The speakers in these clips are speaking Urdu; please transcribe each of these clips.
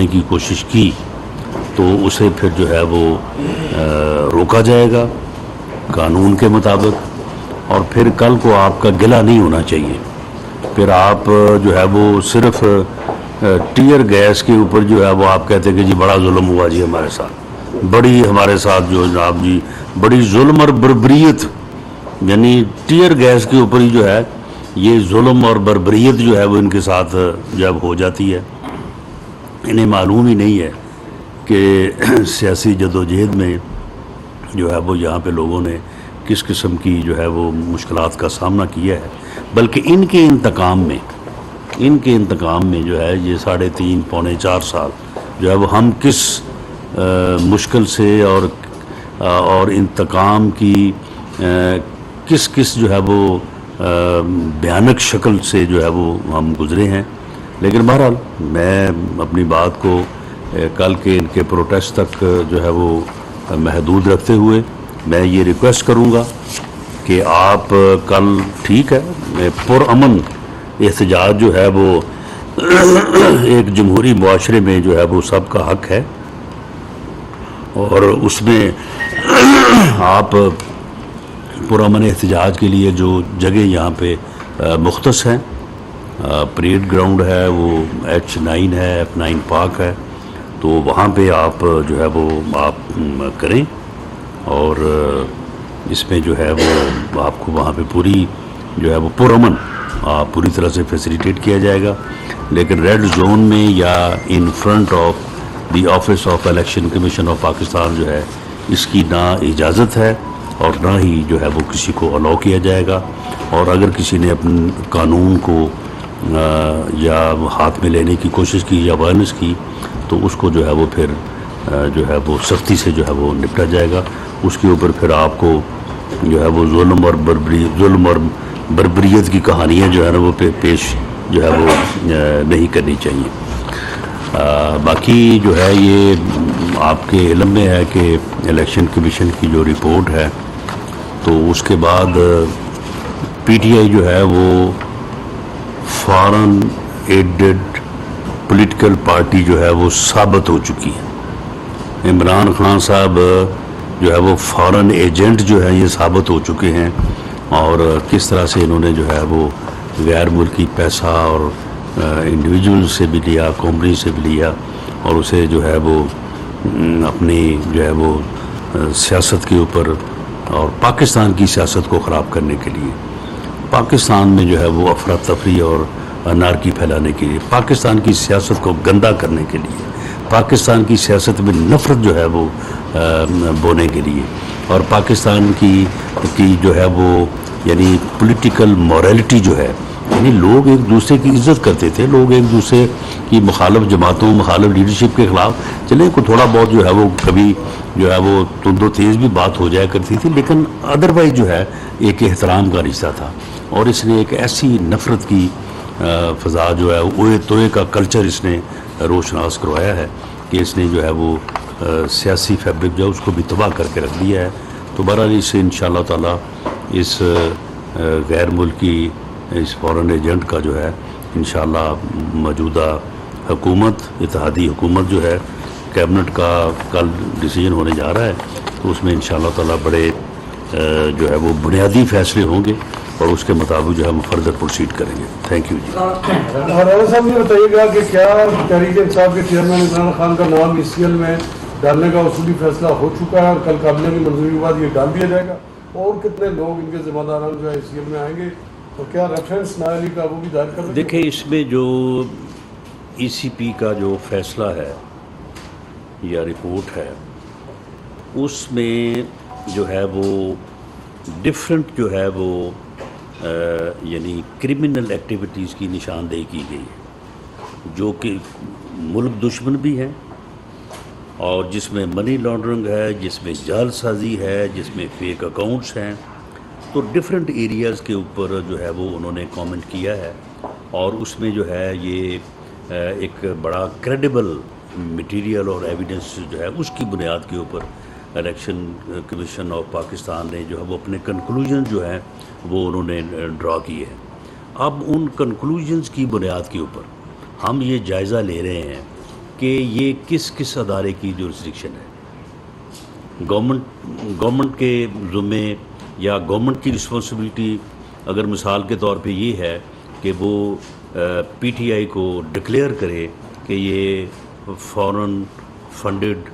کی کوشش کی تو اسے پھر جو ہے وہ روکا جائے گا قانون کے مطابق، اور پھر کل کو آپ کا گلہ نہیں ہونا چاہیے۔ پھر آپ جو ہے وہ صرف ٹیئر گیس کے اوپر جو ہے وہ آپ کہتے ہیں کہ جی بڑا ظلم ہوا جی ہمارے ساتھ، بڑی ہمارے ساتھ جو جناب جی بڑی ظلم اور بربریت، یعنی ٹیئر گیس کے اوپر ہی جو ہے یہ ظلم اور بربریت جو ہے وہ ان کے ساتھ جب ہو جاتی ہے۔ انہیں معلوم ہی نہیں ہے کہ سیاسی جدوجہد میں جو ہے وہ یہاں پہ لوگوں نے کس قسم کی جو ہے وہ مشکلات کا سامنا کیا ہے، بلکہ ان کے انتقام میں جو ہے یہ 3.5 پونے 4 سال جو ہے وہ ہم کس مشکل سے اور انتقام کی کس جو ہے وہ بھیانک شکل سے جو ہے وہ ہم گزرے ہیں۔ لیکن بہرحال میں اپنی بات کو کل کے ان کے پروٹیسٹ تک جو ہے وہ محدود رکھتے ہوئے میں یہ ریکویسٹ کروں گا کہ آپ کل ٹھیک ہے پرامن احتجاج جو ہے وہ ایک جمہوری معاشرے میں جو ہے وہ سب کا حق ہے، اور اس میں آپ پرامن احتجاج کے لیے جو جگہ یہاں پہ مختص ہیں، پریڈ گراؤنڈ ہے، وہ H9 ہے، F9 پارک ہے، تو وہاں پہ آپ جو ہے وہ آپ کریں، اور اس میں جو ہے وہ آپ کو وہاں پہ پوری جو ہے وہ پرامن پوری طرح سے فیسیلیٹیٹ کیا جائے گا۔ لیکن ریڈ زون میں یا in front of the office of election commission of Pakistan جو ہے اس کی نہ اجازت ہے اور نہ ہی جو ہے وہ کسی کو الاؤ کیا جائے گا، اور اگر کسی نے اپنے قانون کو یا ہاتھ میں لینے کی کوشش کی یا وائلنس کی تو اس کو جو ہے وہ پھر جو ہے وہ سختی سے جو ہے وہ نپٹا جائے گا۔ اس کے اوپر پھر آپ کو جو ہے وہ ظلم اور بربریت کی کہانیاں جو ہے نا وہ پیش جو ہے وہ نہیں کرنی چاہیے۔ باقی جو ہے یہ آپ کے علم میں ہے کہ الیکشن کمیشن کی جو رپورٹ ہے تو اس کے بعد پی ٹی آئی جو ہے وہ فارن ایڈڈ پولیٹیکل پارٹی جو ہے وہ ثابت ہو چکی ہے۔ عمران خان صاحب جو ہے وہ فارن ایجنٹ جو ہے یہ ثابت ہو چکے ہیں، اور کس طرح سے انہوں نے جو ہے وہ غیر ملکی پیسہ اور انڈیویجول سے بھی لیا، کمپنی سے بھی لیا، اور اسے جو ہے وہ اپنی جو ہے وہ سیاست کے اوپر اور پاکستان کی سیاست کو خراب کرنے کے لیے، پاکستان میں جو ہے وہ افراتفری اور انارکی پھیلانے کے لیے، پاکستان کی سیاست کو گندا کرنے کے لیے، پاکستان کی سیاست میں نفرت جو ہے وہ بونے کے لیے، اور پاکستان کی جو ہے وہ یعنی پولیٹیکل موریلٹی جو ہے، یعنی لوگ ایک دوسرے کی عزت کرتے تھے، لوگ ایک دوسرے کی مخالف جماعتوں مخالف لیڈرشپ کے خلاف چلیں کوئی تھوڑا بہت جو ہے وہ کبھی جو ہے وہ تند و تیز بھی بات ہو جایا کرتی تھی، لیکن ادروائز جو ہے ایک احترام کا رشتہ تھا۔ اور اس نے ایک ایسی نفرت کی فضا جو ہے اوئے توئے کا کلچر اس نے روشناس کروایا ہے کہ اس نے جو ہے وہ سیاسی فیبرک جو ہے اس کو بھی تباہ کر کے رکھ دیا ہے۔ تو بہرحال اس سے انشاءاللہ تعالی اس غیر ملکی اس فورن ایجنٹ کا جو ہے انشاءاللہ موجودہ حکومت اتحادی حکومت جو ہے کیبنٹ کا کل ڈیسیجن ہونے جا رہا ہے، تو اس میں انشاءاللہ تعالی بڑے جو ہے وہ بنیادی فیصلے ہوں گے، اور اس کے مطابق جو ہے ہم فردر پروسیڈ کریں گے۔ تھینک یو جی۔ رانا صاحب یہ بتائیے گا کہ کیا تحریک انصاف کے چیئرمین عمران خان کا نام ECL میں ڈالنے کا اصولی فیصلہ ہو چکا ہے، اور کل کابینہ کی منظوری کے بعد یہ ڈال دیا جائے گا؟ اور کتنے لوگ ان کے ذمہ داران جو ہے ECL میں آئیں گے، اور کیا ریفرنس نااہلی کا وہ بھی دائر کر دیں گے؟ دیکھیں اس میں جو ECP کا جو فیصلہ ہے یا رپورٹ ہے اس میں جو ہے وہ ڈفرنٹ جو ہے وہ یعنی کرمنل ایکٹیویٹیز کی نشاندہی کی گئی ہے، جو کہ ملک دشمن بھی ہیں، اور جس میں منی لانڈرنگ ہے، جس میں جعل سازی ہے، جس میں فیک اکاؤنٹس ہیں، تو ڈفرینٹ ایریاز کے اوپر جو ہے وہ انہوں نے کامنٹ کیا ہے، اور اس میں جو ہے یہ ایک بڑا کریڈیبل مٹیریل اور ایویڈنس جو ہے اس کی بنیاد کے اوپر الیکشن کمیشن آف پاکستان نے جو ہے وہ اپنے کنکلوژن جو ہیں وہ انہوں نے ڈرا کیے ہیں۔ اب ان کنکلوژنز کی بنیاد کے اوپر ہم یہ جائزہ لے رہے ہیں کہ یہ کس ادارے کی جورسڈکشن ہے. گورنمنٹ کے ذمے یا گورنمنٹ کی رسپانسبلٹی اگر مثال کے طور پہ یہ ہے کہ وہ پی ٹی آئی کو ڈکلیئر کرے کہ یہ فورن فنڈڈ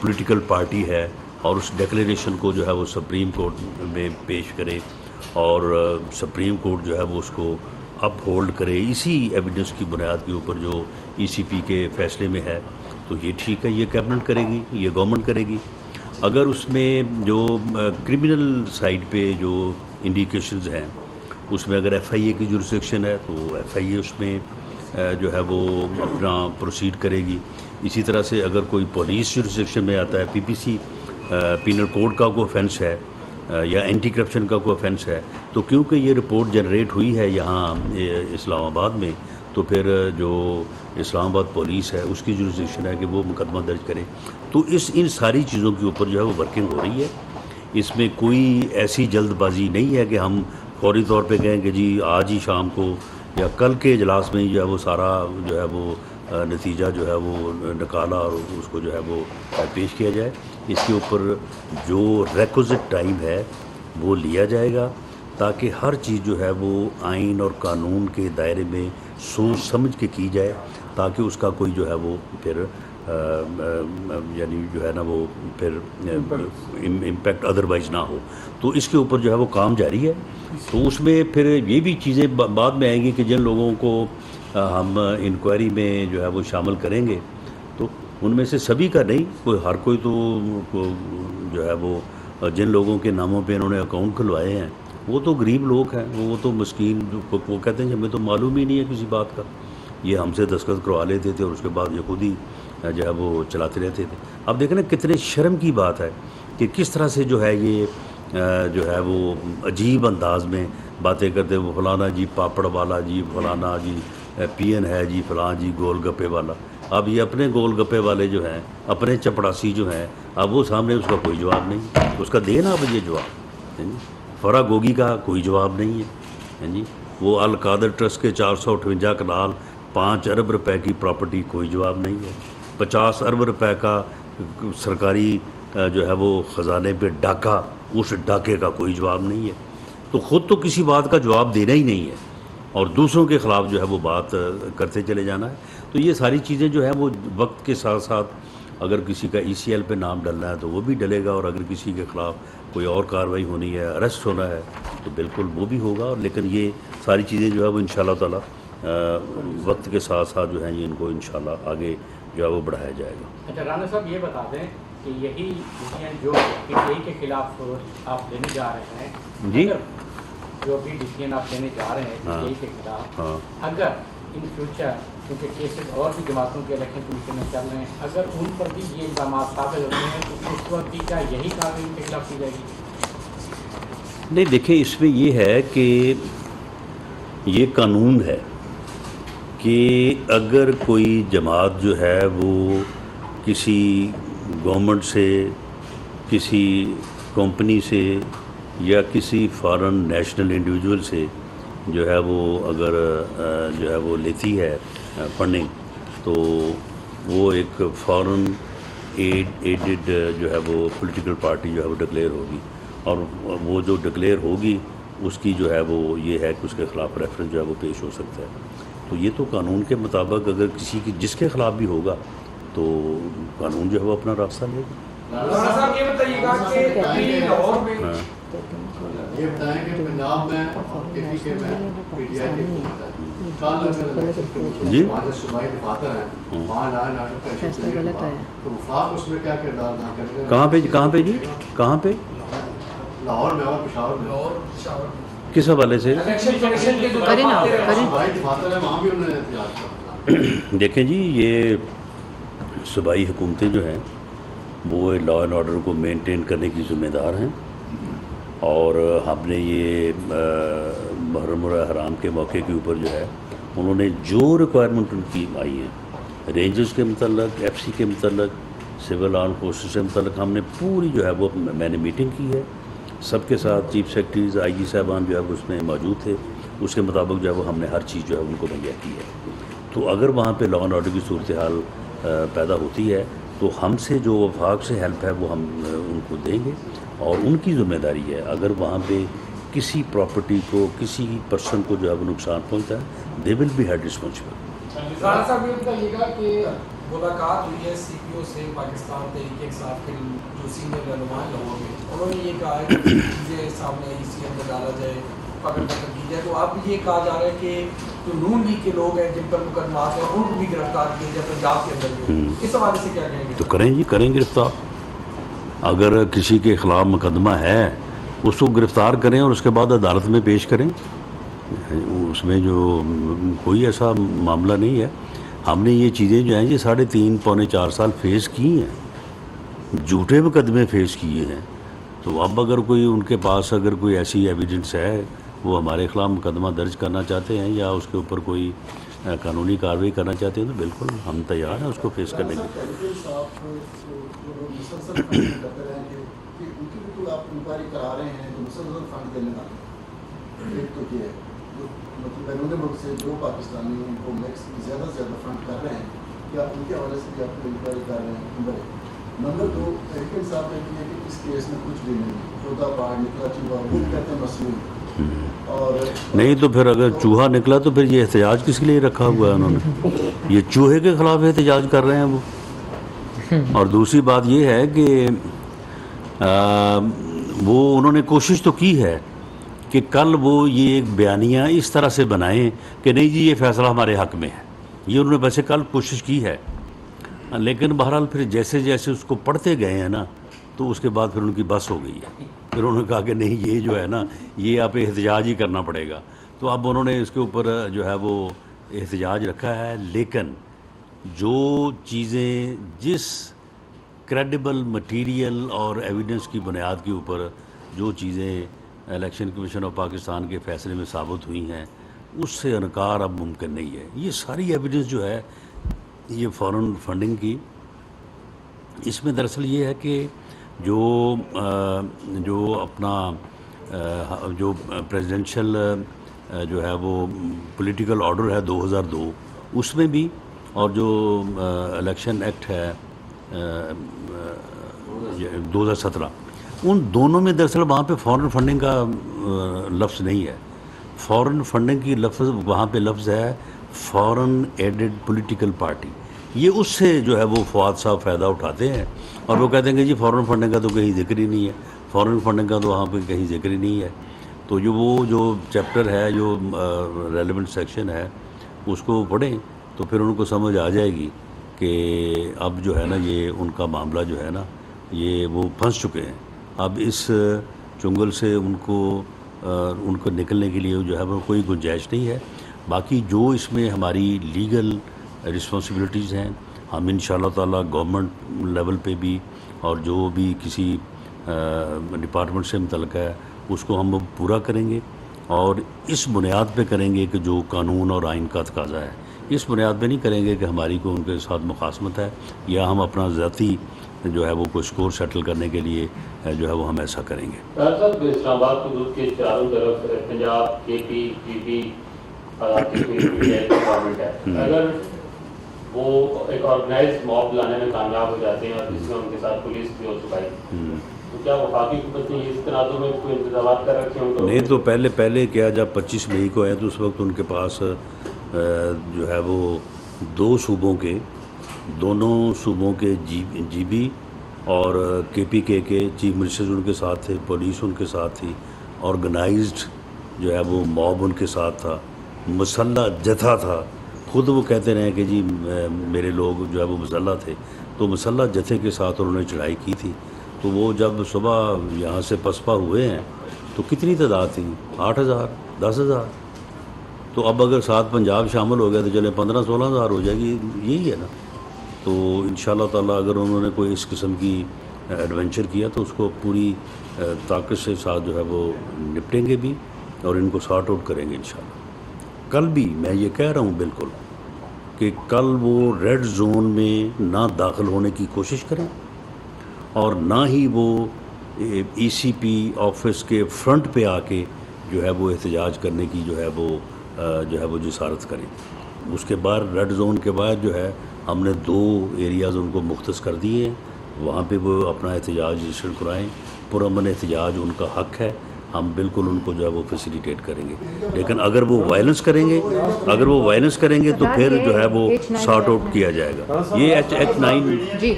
پولیٹیکل پارٹی ہے اور اس ڈکلیریشن کو جو ہے وہ سپریم کورٹ میں پیش کرے اور سپریم کورٹ جو ہے وہ اس کو اپ ہولڈ کرے اسی ایویڈنس کی بنیاد کے اوپر جو ای سی پی کے فیصلے میں ہے، تو یہ ٹھیک ہے، یہ کیبنٹ کرے گی، یہ گورنمنٹ کرے گی. اگر اس میں جو کرمنل سائڈ پہ جو انڈیکیشنز ہیں اس میں اگر ایف آئی اے کی جورسڈکشن ہے تو ایف آئی اے اس میں جو ہے وہ اپنا پروسیڈ کرے گی. اسی طرح سے اگر کوئی پولیس جورسڈکشن میں آتا ہے، پی پی سی پینل کوڈ کا کوئی offense ہے یا اینٹی کرپشن کا کوئی offense ہے، تو کیونکہ یہ رپورٹ جنریٹ ہوئی ہے یہاں اسلام آباد میں، تو پھر جو اسلام آباد پولیس ہے اس کی جورسڈکشن ہے کہ وہ مقدمہ درج کرے. تو ان ساری چیزوں کے اوپر جو ہے وہ ورکنگ ہو رہی ہے. اس میں کوئی ایسی جلد بازی نہیں ہے کہ ہم فوری طور پہ کہیں کہ جی آج ہی شام کو یا کل کے اجلاس میں جو ہے وہ سارا جو ہے وہ نتیجہ جو ہے وہ نکالا اور اس کو جو ہے وہ پیش کیا جائے. اس کے اوپر جو ریکوزٹ ٹائم ہے وہ لیا جائے گا تاکہ ہر چیز جو ہے وہ آئین اور قانون کے دائرے میں سوچ سمجھ کے کی جائے، تاکہ اس کا کوئی جو ہے وہ پھر یعنی جو ہے نا وہ پھر امپیکٹ ادروائز نہ ہو. تو اس کے اوپر جو ہے وہ کام جاری ہے. تو اس میں پھر یہ بھی چیزیں بعد میں آئیں گی کہ جن لوگوں کو ہم انکوائری میں جو ہے وہ شامل کریں گے تو ان میں سے سبھی کا نہیں، ہر کوئی تو جو ہے وہ جن لوگوں کے ناموں پہ انہوں نے اکاؤنٹ کھلوائے ہیں وہ تو غریب لوگ ہیں، وہ تو مسکین، وہ کہتے ہیں کہ ہمیں تو معلوم ہی نہیں ہے کسی بات کا، یہ ہم سے دستخط کروا لیتے تھے اور اس کے بعد یہ خود ہی جو ہے وہ چلاتے رہتے تھے. اب دیکھیں نا کتنے شرم کی بات ہے کہ کس طرح سے جو ہے یہ جو ہے وہ عجیب انداز میں باتیں کرتے، وہ فلانا جی پاپڑ والا جی، فلانا جی پی این ہے جی، فلاں جی گول گپے والا. اب یہ اپنے گول گپے والے جو ہیں، اپنے چپڑاسی جو ہیں، اب وہ سامنے اس کا کوئی جواب نہیں، اس کا دینا اب یہ جواب فرا گوگی کا کوئی جواب نہیں ہے جی. وہ القادر ٹرسٹ کے 458 کنال 5 ارب روپے کی پراپرٹی کوئی جواب نہیں ہے. 50 ارب روپے کا سرکاری جو ہے وہ خزانے پہ ڈاکہ، اس ڈاکے کا کوئی جواب نہیں ہے. تو خود تو کسی بات کا جواب دینا ہی نہیں ہے اور دوسروں کے خلاف جو ہے وہ بات کرتے چلے جانا ہے. تو یہ ساری چیزیں جو ہے وہ وقت کے ساتھ ساتھ اگر کسی کا ای سی ایل پہ نام ڈلنا ہے تو وہ بھی ڈلے گا، اور اگر کسی کے خلاف کوئی اور کارروائی ہونی ہے، اریسٹ ہونا ہے، تو بالکل وہ بھی ہوگا. لیکن یہ ساری چیزیں جو ہے وہ انشاءاللہ تعالی وقت کے ساتھ ساتھ جو ہیں یہ ان کو انشاءاللہ آگے جو ہے وہ بڑھایا جائے گا. اچھا رانا صاحب یہ بتا دیں کہ یہی ڈسیزن جو پی ٹی آئی کے خلاف آپ لینے جا رہے ہیں جی، جو بھی ڈسیزن آپ لینے جا رہے ہیں پی ٹی آئی کے خلاف، اگر ان فیوچر کیونکہ کیسز اور بھی جماعتوں کے الیکشن کمیشن میں چل رہے ہیں، اگر ان پر بھی یہ الزامات ثابت ہوتے ہیں تو اس وقت بھی کیا یہی کارروائی ان کے خلاف کی جائے گی؟ نہیں دیکھیں، اس میں یہ ہے کہ یہ قانون ہے کہ اگر کوئی جماعت جو ہے وہ کسی گورنمنٹ سے، کسی کمپنی سے یا کسی فارن نیشنل انڈیویجول سے جو ہے وہ اگر جو ہے وہ لیتی ہے فنڈنگ، تو وہ ایک فارن ایڈڈ جو ہے وہ پولیٹیکل پارٹی جو ہے وہ ڈکلیئر ہوگی، اور وہ جو ڈکلیئر ہوگی اس کی جو ہے وہ یہ ہے کہ اس کے خلاف ریفرنس جو ہے وہ پیش ہو سکتا ہے. تو یہ تو قانون کے مطابق اگر کسی کی جس کے خلاف بھی ہوگا تو قانون جو ہے وہ اپنا راستہ لے گا. صاحب یہ بتائیے گا کہ لاہور میں یہ بتائیں کہ پنجاب میں اور کسی کے میں پی ٹی آئی جی صوبائی دفاتر ہیں، وہاں لائن آرڈر کا تو وفاق اس میں کیا کردار ادا کرے گا؟ کہاں پہ جی کہاں پہ؟ لاہور میں اور پشاور میں. کس حوالے سے؟ صوبائی دفاتر ہے، وہاں بھی انہوں نے احتجاج کیا. دیکھیں جی، یہ صوبائی حکومتیں جو ہیں وہ لا اینڈ آرڈر کو مینٹین کرنے کی ذمہ دار ہیں، اور ہم نے یہ محرم الحرام کے موقع کے اوپر جو ہے انہوں نے جو ریکوائرمنٹ ان کی آئی ہے رینجز کے متعلق، ایف سی کے متعلق، سول آرم فورسز سے متعلق، ہم نے پوری جو ہے وہ میں نے میٹنگ کی ہے سب کے ساتھ. چیف سیکرٹریز آئی جی صاحبان جو ہے وہ اس میں موجود تھے، اس کے مطابق جو ہے وہ ہم نے ہر چیز جو ہے ان کو مہیا کی ہے. تو اگر وہاں پہ لا اینڈ آرڈر کی صورتحال پیدا ہوتی ہے تو ہم سے جو وفاق سے ہیلپ ہے وہ ہم ان کو دیں گے، اور ان کی ذمہ داری ہے اگر وہاں پہ کسی پراپرٹی کو کسی پرسن کو جو ہے وہ نقصان پہنچتا ہے they will be held responsible. Rana صاحب یہ بتائیے گا کہ ملاقات ہوئی ہے سی پی او سے پاکستان تحریک انصاف کے جو سینئر رہنما لوگوں میں، انہوں نے یہ کہا ہے کہ چیزیں سامنے ای سی ایم میں ڈالا جائے، پکڑ پکڑ کی جائے، تو اب یہ کہا جا رہا ہے کہ جو نون لیگ کے لوگ ہیں جن پر مقدمات ہیں ان کو بھی گرفتار کیا جائے پنجاب کے اندر بھی، اس حوالے سے کیا کہیں گے؟ تو کریں جی، کریں گرفتار، اگر کسی کے خلاف مقدمہ ہے اس کو گرفتار کریں اور اس کے بعد عدالت میں پیش کریں، اس میں جو کوئی ایسا معاملہ نہیں ہے۔ ہم نے یہ چیزیں جو ہیں یہ 3.5 پونے 4 سال فیس کی ہیں، جھوٹے مقدمے فیس کیے ہیں، تو اب اگر کوئی ان کے پاس اگر کوئی ایسی ایویڈنس ہے وہ ہمارے خلاف مقدمہ درج کرنا چاہتے ہیں یا اس کے اوپر کوئی قانونی کارروائی کرنا چاہتے ہیں تو بالکل ہم تیار ہیں اس کو فیس کرنے کے۔ آپ انکوائری کرا رہے ہیں تو مسلسل فنڈ دینے والے، ایک تو یہ ہے مطلب بیرون ملک سے جو پاکستانی ان کو زیادہ سے زیادہ فنڈ کر رہے ہیں، کیا ان کے حوالے سے بھی آپ کو انکوائری کر رہے ہیں؟ نمبر 2 تحریک انصاف کا یہ ہے کہ اس کیس میں کچھ بھی نہیں، چوتھا پہاڑ نکلا چوہا، وہ کہتے ہیں مسئول، اور نہیں تو پھر اگر چوہا نکلا تو پھر یہ احتجاج کس کے لیے رکھا ہوا ہے انہوں نے؟ یہ چوہے کے خلاف احتجاج کر رہے ہیں وہ۔ اور دوسری بات یہ ہے کہ وہ انہوں نے کوشش تو کی ہے کہ کل وہ یہ ایک بیانیہ اس طرح سے بنائیں کہ نہیں جی یہ فیصلہ ہمارے حق میں ہے، یہ انہوں نے ویسے کل کوشش کی ہے، لیکن بہرحال پھر جیسے جیسے اس کو پڑھتے گئے ہیں نا تو اس کے بعد پھر ان کی بس ہو گئی ہے، پھر انہوں نے کہا کہ نہیں یہ جو ہے نا یہ آپ احتجاج ہی کرنا پڑے گا، تو اب انہوں نے اس کے اوپر جو ہے وہ احتجاج رکھا ہے۔ لیکن جو چیزیں جس کریڈیبل مٹیریل اور ایویڈنس کی بنیاد کے اوپر جو چیزیں الیکشن کمیشن آف پاکستان کے فیصلے میں ثابت ہوئی ہیں اس سے انکار اب ممکن نہیں ہے۔ یہ ساری ایویڈنس جو ہے یہ فارن فنڈنگ کی، اس میں دراصل یہ ہے کہ جو اپنا جو پریزیڈنشل جو ہے وہ پولیٹیکل آرڈر ہے 2002 اس میں بھی، اور جو الیکشن ایکٹ ہے 2017 ان دونوں میں دراصل وہاں پہ فارن فنڈنگ کا لفظ نہیں ہے۔ فارن فنڈنگ کی لفظ وہاں پہ لفظ ہے فارن ایڈڈ پولیٹیکل پارٹی۔ یہ اس سے جو ہے وہ فواد صاحب فائدہ اٹھاتے ہیں اور وہ کہتے ہیں کہ جی فارن فنڈنگ کا تو کہیں ذکر ہی نہیں ہے، فارن فنڈنگ کا تو وہاں پہ کہیں ذکر ہی نہیں ہے۔ تو جو چیپٹر ہے جو ریلیونٹ سیکشن ہے اس کو پڑھیں تو پھر ان کو سمجھ آ جائے گی کہ اب جو ہے نا یہ ان کا معاملہ جو ہے نا یہ وہ پھنس چکے ہیں، اب اس چنگل سے ان کو نکلنے کے لیے جو ہے وہ کوئی گنجائش نہیں ہے۔ باقی جو اس میں ہماری لیگل رسپانسبلٹیز ہیں ہم انشاءاللہ تعالی گورنمنٹ لیول پہ بھی اور جو بھی کسی ڈپارٹمنٹ سے متعلق ہے اس کو ہم پورا کریں گے، اور اس بنیاد پہ کریں گے کہ جو قانون اور آئین کا تقاضا ہے، اس بنیاد پہ نہیں کریں گے کہ ہماری کو ان کے ساتھ مخاصمت ہے یا ہم اپنا ذاتی جو ہے وہ کوئی اسکور سیٹل کرنے کے لیے جو ہے وہ ہم ایسا کریں گے۔ صاحب اسلام آباد حدود کے چاروں طرف پنجاب، کے پی، پی پی گورنمنٹ ہے، اگر وہ ایک آرگنائز موب لانے میں کامیاب ہو جاتے ہیں اور جس میں ان کے ساتھ پولیس بھی ہو چکا ہے تو کیا وفاقی حکومت نے اس تناظر میں کوئی انتظامات کر رکھے ہیں؟ نہیں تو پہلے کیا جب 25 مئی کو ہے تو اس وقت ان کے پاس جو ہے وہ دونوں صوبوں کے جی بی اور کے پی کے چیف منسٹرز ان کے ساتھ تھے، پولیس ان کے ساتھ تھی، آرگنائزڈ جو ہے وہ موب ان کے ساتھ تھا، مسلح جتھا تھا، خود وہ کہتے رہے کہ جی میرے لوگ جو ہے وہ مسلح تھے، تو مسلح جتھے کے ساتھ انہوں نے چڑھائی کی تھی۔ تو وہ جب صبح یہاں سے پسپا ہوئے ہیں تو کتنی تعداد تھی؟ 8,000 10,000، تو اب اگر 7 پنجاب شامل ہو گیا تو چلے 15-16 ہزار ہو جائے گی، یہی ہے نا۔ تو انشاءاللہ تعالیٰ اگر انہوں نے کوئی اس قسم کی ایڈونچر کیا تو اس کو پوری طاقت سے ساتھ جو ہے وہ نپٹیں گے بھی اور ان کو سارٹ آؤٹ کریں گے انشاءاللہ۔ کل بھی میں یہ کہہ رہا ہوں بالکل کہ کل وہ ریڈ زون میں نہ داخل ہونے کی کوشش کریں اور نہ ہی وہ ای سی پی آفس کے فرنٹ پہ آ کے جو ہے وہ احتجاج کرنے کی جو ہے وہ جسارت کریں۔ اس کے بعد ریڈ زون کے بعد جو ہے ہم نے 2 ایریاز ان کو مختص کر دیے ہیں، وہاں پہ وہ اپنا احتجاج رجسٹر کرائیں، پرامن احتجاج ان کا حق ہے، ہم بالکل ان کو جو ہے وہ فیسیلیٹیٹ کریں گے، لیکن اگر وہ وائلنس کریں گے تو پھر جو ہے وہ سارٹ آؤٹ کیا جائے گا۔ یہ ایکٹ 9 جی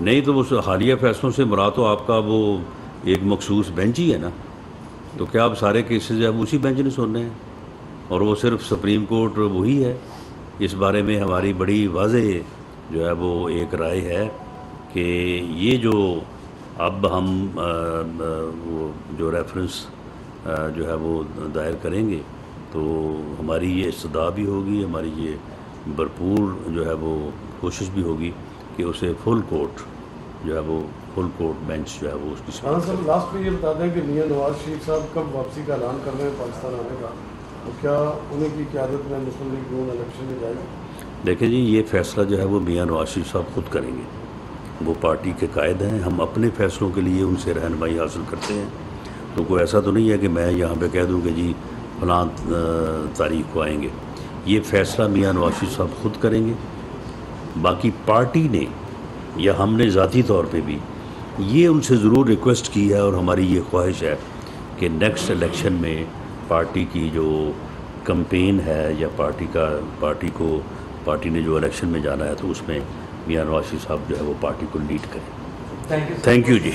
نہیں تو وہ حالیہ فیصلوں سے مراد تو آپ کا وہ ایک مخصوص بینچ ہی ہے نا، تو کیا آپ سارے کیسز جو ہے اسی بینچ نے سننے ہیں، اور وہ صرف سپریم کورٹ وہی ہے۔ اس بارے میں ہماری بڑی واضح جو ہے وہ ایک رائے ہے کہ یہ جو اب ہم وہ جو ریفرنس جو ہے وہ دائر کریں گے تو ہماری یہ استدعا بھی ہوگی، ہماری یہ بھرپور جو ہے وہ کوشش بھی ہوگی کہ اسے فل کورٹ جو ہے وہ فل کورٹ بینچ جو ہے وہ اس کی ہاں سر، لاسٹ میں یہ بتا دیں کہ میاں نواز شریف صاحب کب واپسی کا اعلان کر رہے ہیں پاکستان آنے کا، تو کیا انہیں کی قیادت میں مسلم لیگ نون الیکشن میں جائے گا؟ دیکھیں جی، یہ فیصلہ جو ہے وہ میاں نواز شریف صاحب خود کریں گے، وہ پارٹی کے قائد ہیں، ہم اپنے فیصلوں کے لیے ان سے رہنمائی حاصل کرتے ہیں، تو کوئی ایسا تو نہیں ہے کہ میں یہاں پہ کہہ دوں کہ جی فلاں تاریخ کو آئیں گے، یہ فیصلہ میاں نواز شریف صاحب خود کریں گے۔ باقی پارٹی نے یا ہم نے ذاتی طور پہ بھی یہ ان سے ضرور ریکویسٹ کی ہے، اور ہماری یہ خواہش ہے کہ نیکسٹ الیکشن میں پارٹی کی جو کمپین ہے یا پارٹی نے جو الیکشن میں جانا ہے تو اس میں میاں نواز شریف صاحب جو ہے وہ پارٹی کو لیڈ کریں۔ Thank you G.